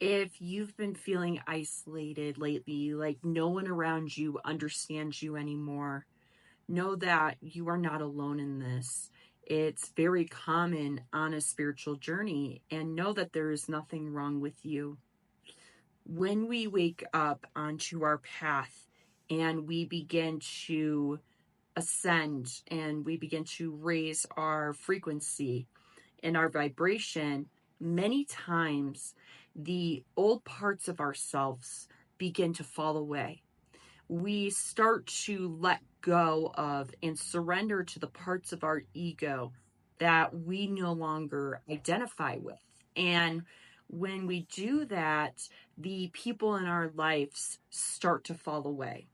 If you've been feeling isolated lately, like no one around you understands you anymore, know that you are not alone in this. It's very common on a spiritual journey, and know that there is nothing wrong with you. When we wake up onto our path and we begin to ascend and we begin to raise our frequency and our vibration, many times the old parts of ourselves begin to fall away. We start to let go of and surrender to the parts of our ego that we no longer identify with. And when we do that, the people in our lives start to fall away.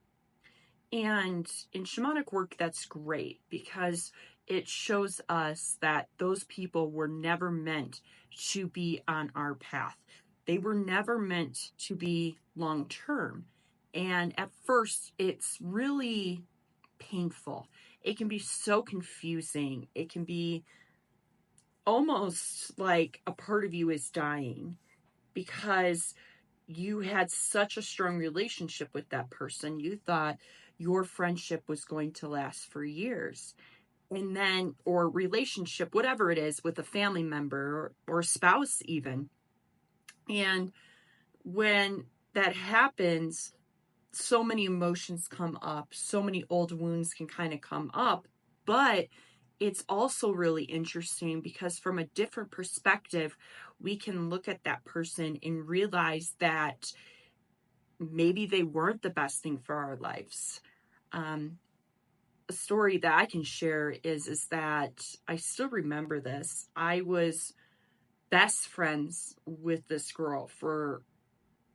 And in shamanic work, that's great because it shows us that those people were never meant to be on our path. They were never meant to be long term. And at first, it's really painful. It can be so confusing. It can be almost like a part of you is dying because you had such a strong relationship with that person. You thought your friendship was going to last for years. And then, or relationship, whatever it is, with a family member or spouse, even. And when that happens, so many emotions come up, so many old wounds can kind of come up. But it's also really interesting because from a different perspective, we can look at that person and realize that maybe they weren't the best thing for our lives. A story that I can share is that I still remember this. I was best friends with this girl for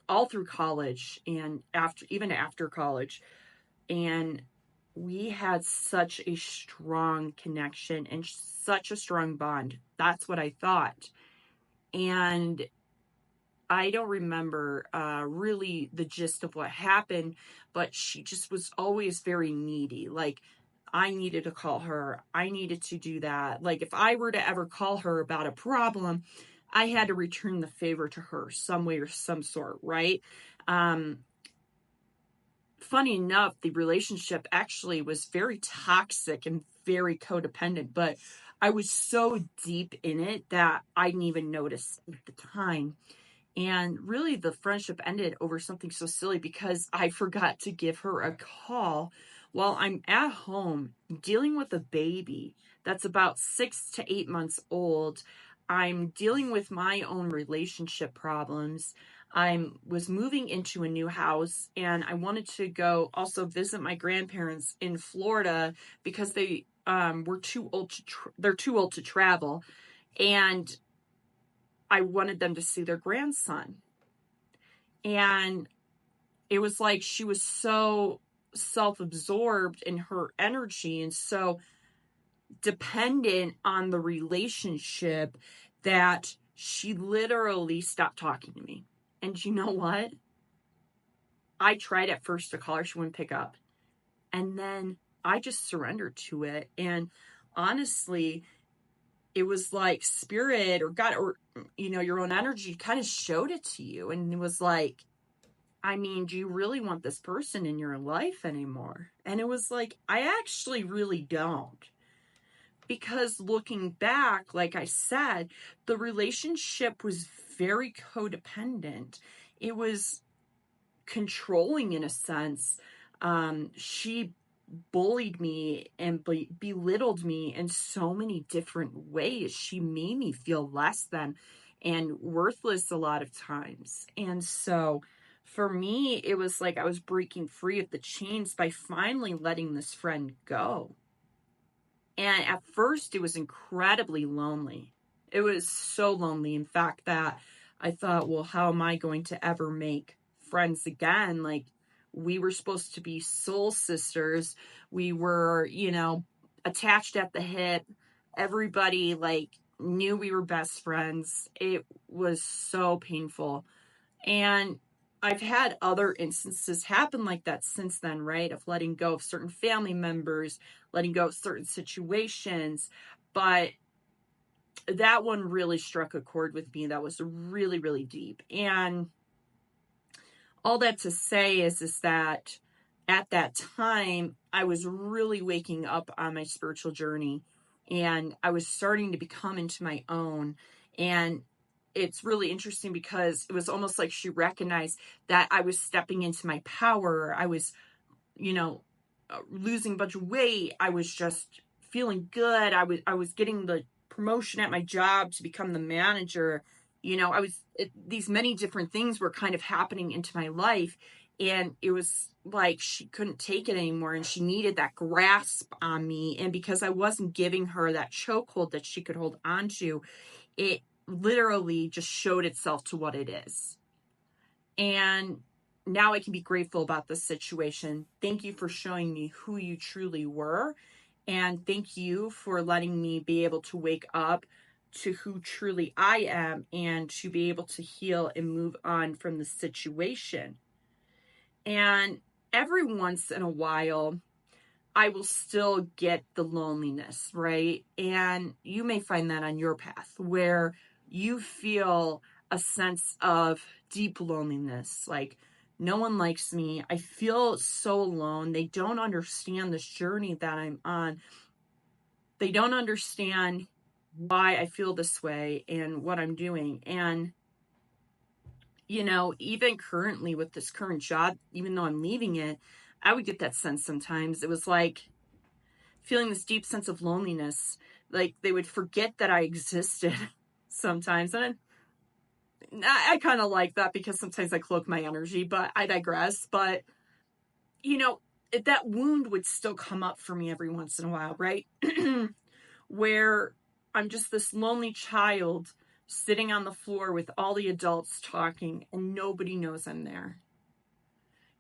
all through college and even after college. And we had such a strong connection and such a strong bond. That's what I thought. And I don't remember really the gist of what happened, but she just was always very needy. Like, I needed to call her. I needed to do that. Like, if I were to ever call her about a problem, I had to return the favor to her some way or some sort, right? Funny enough, the relationship actually was very toxic and very codependent, but I was so deep in it that I didn't even notice at the time. And really, the friendship ended over something so silly because I forgot to give her a call while I'm at home dealing with a baby that's about 6 to 8 months old. I'm dealing with my own relationship problems. I was moving into a new house and I wanted to go also visit my grandparents in Florida because they were too old they're too old to travel. And I wanted them to see their grandson. And it was like she was so self-absorbed in her energy and so dependent on the relationship that she literally stopped talking to me. And you know what? I tried at first to call her, she wouldn't pick up. And then I just surrendered to it. And honestly, it was like spirit or God or, your own energy kind of showed it to you. And it was like, I mean, do you really want this person in your life anymore? And it was like, I actually really don't. Because looking back, like I said, the relationship was very codependent. It was controlling in a sense. She bullied me and belittled me in so many different ways. She made me feel less than and worthless a lot of times. And so for me, it was like I was breaking free of the chains by finally letting this friend go. And at first, it was incredibly lonely. It was so lonely, in fact, that I thought, well, how am I going to ever make friends again? Like, we were supposed to be soul sisters. We were, attached at the hip. Everybody, like, knew we were best friends. It was so painful. And I've had other instances happen like that since then, right? Of letting go of certain family members, letting go of certain situations. But that one really struck a chord with me. That was really, really deep. And all that to say is that at that time, I was really waking up on my spiritual journey, and I was starting to become into my own. And it's really interesting because it was almost like she recognized that I was stepping into my power. I was, you know, losing a bunch of weight. I was just feeling good. I was getting the promotion at my job to become the manager. These many different things were kind of happening into my life, and it was like she couldn't take it anymore, and she needed that grasp on me. And because I wasn't giving her that chokehold that she could hold on to, it literally just showed itself to what it is. And now I can be grateful about this situation. Thank you for showing me who you truly were. And thank you for letting me be able to wake up to who truly I am and to be able to heal and move on from the situation. And every once in a while, I will still get the loneliness, right? And you may find that on your path where you feel a sense of deep loneliness, like no one likes me. I feel so alone. They don't understand this journey that I'm on. They don't understand why I feel this way and what I'm doing. And, even currently with this current job, even though I'm leaving it, I would get that sense sometimes. It was like feeling this deep sense of loneliness. Like they would forget that I existed sometimes. And I kind of like that because sometimes I cloak my energy, but I digress. But, that wound would still come up for me every once in a while, right? Where I'm just this lonely child sitting on the floor with all the adults talking and nobody knows I'm there.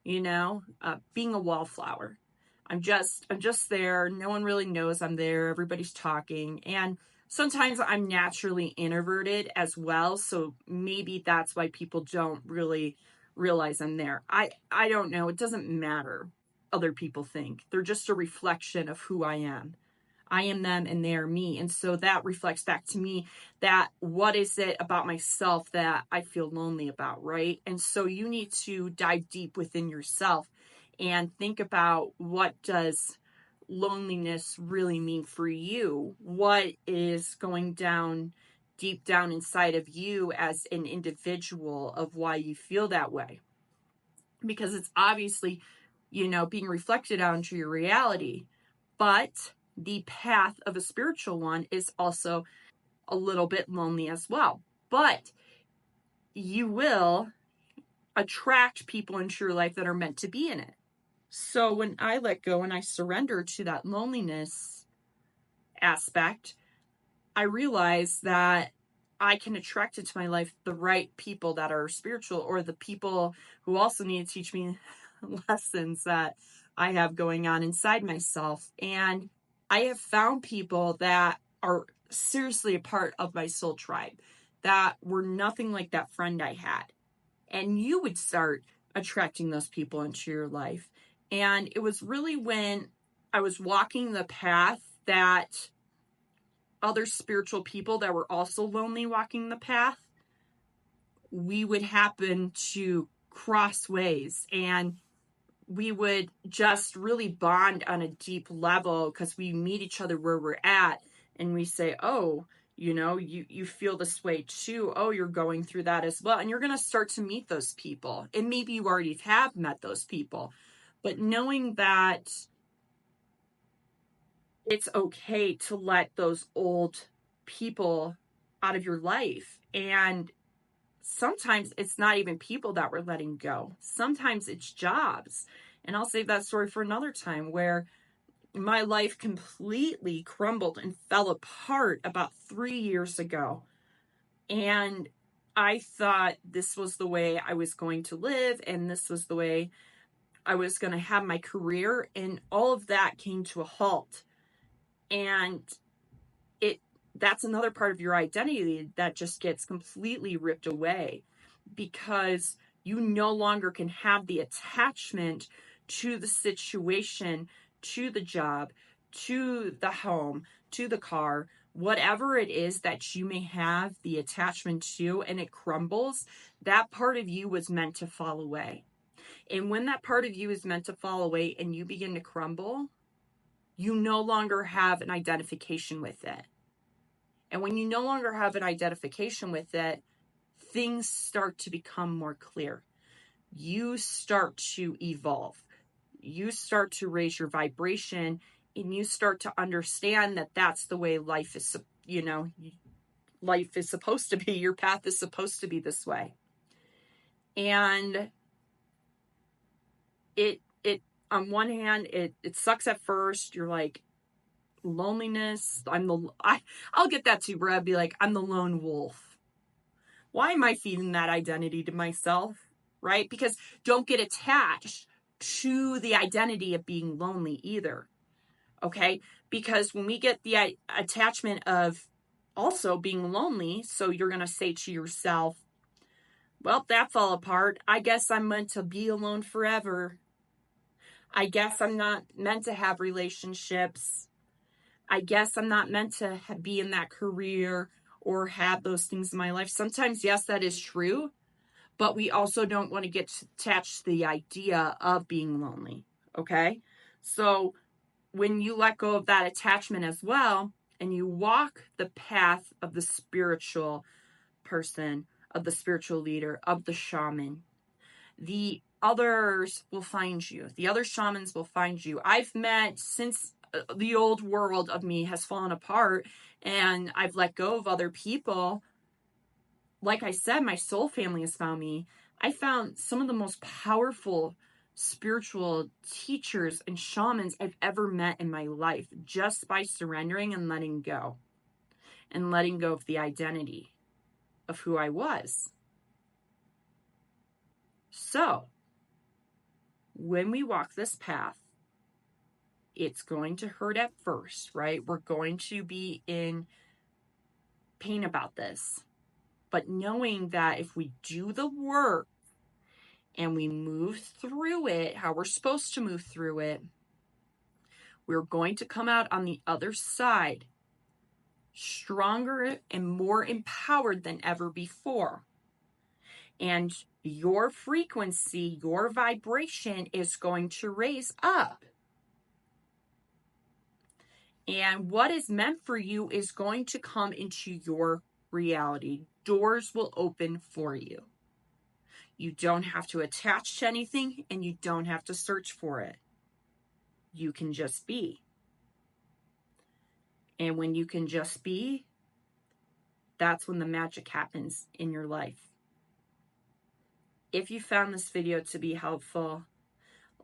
Being a wallflower. I'm just there. No one really knows I'm there. Everybody's talking. And sometimes I'm naturally introverted as well. So maybe that's why people don't really realize I'm there. I don't know. It doesn't matter. Other people think they're just a reflection of who I am. I am them and they are me. And so that reflects back to me that what is it about myself that I feel lonely about, right? And so you need to dive deep within yourself and think about, what does loneliness really mean for you? What is going down deep down inside of you as an individual of why you feel that way? Because it's obviously, being reflected onto your reality. But the path of a spiritual one is also a little bit lonely as well. But you will attract people into your life that are meant to be in it. So when I let go and I surrender to that loneliness aspect, I realize that I can attract into my life the right people that are spiritual, or the people who also need to teach me lessons that I have going on inside myself. And I have found people that are seriously a part of my soul tribe that were nothing like that friend I had. And you would start attracting those people into your life. And it was really when I was walking the path that other spiritual people that were also lonely walking the path, we would happen to cross ways, and we would just really bond on a deep level because we meet each other where we're at, and we say, oh, you feel this way too. Oh, you're going through that as well. And you're going to start to meet those people. And maybe you already have met those people, but knowing that it's okay to let those old people out of your life. And sometimes it's not even people that we're letting go. Sometimes it's jobs. And I'll save that story for another time, where my life completely crumbled and fell apart about 3 years ago. And I thought this was the way I was going to live, and this was the way I was going to have my career. And all of that came to a halt. And that's another part of your identity that just gets completely ripped away, because you no longer can have the attachment to the situation, to the job, to the home, to the car, Whatever it is that you may have the attachment to and it crumbles, that part of you was meant to fall away. And when that part of you is meant to fall away and you begin to crumble, you no longer have an identification with it. And when you no longer have an identification with it, things start to become more clear. You start to evolve. You start to raise your vibration, and you start to understand that that's the way life is, life is supposed to be. Your path is supposed to be this way. And it on one hand, it sucks at first. You're like, loneliness. I'll get that too, bro. I'd be like, I'm the lone wolf. Why am I feeding that identity to myself? Right? Because don't get attached to the identity of being lonely either. Okay? Because when we get the attachment of also being lonely, so you're going to say to yourself, well, that fell apart. I guess I'm meant to be alone forever. I guess I'm not meant to have relationships. I guess I'm not meant to be in that career or have those things in my life. Sometimes, yes, that is true, but we also don't want to get attached to the idea of being lonely, okay? So when you let go of that attachment as well, and you walk the path of the spiritual person, of the spiritual leader, of the shaman, the others will find you. The other shamans will find you. I've met, since the old world of me has fallen apart and I've let go of other people, like I said, my soul family has found me. I found some of the most powerful spiritual teachers and shamans I've ever met in my life just by surrendering and letting go of the identity of who I was. So when we walk this path, it's going to hurt at first, right? We're going to be in pain about this. But knowing that if we do the work and we move through it, how we're supposed to move through it, we're going to come out on the other side stronger and more empowered than ever before. And your frequency, your vibration is going to raise up. And what is meant for you is going to come into your reality. Doors will open for you. You don't have to attach to anything and you don't have to search for it. You can just be. And when you can just be, that's when the magic happens in your life. If you found this video to be helpful,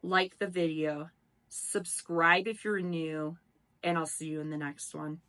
like the video, subscribe if you're new, and I'll see you in the next one.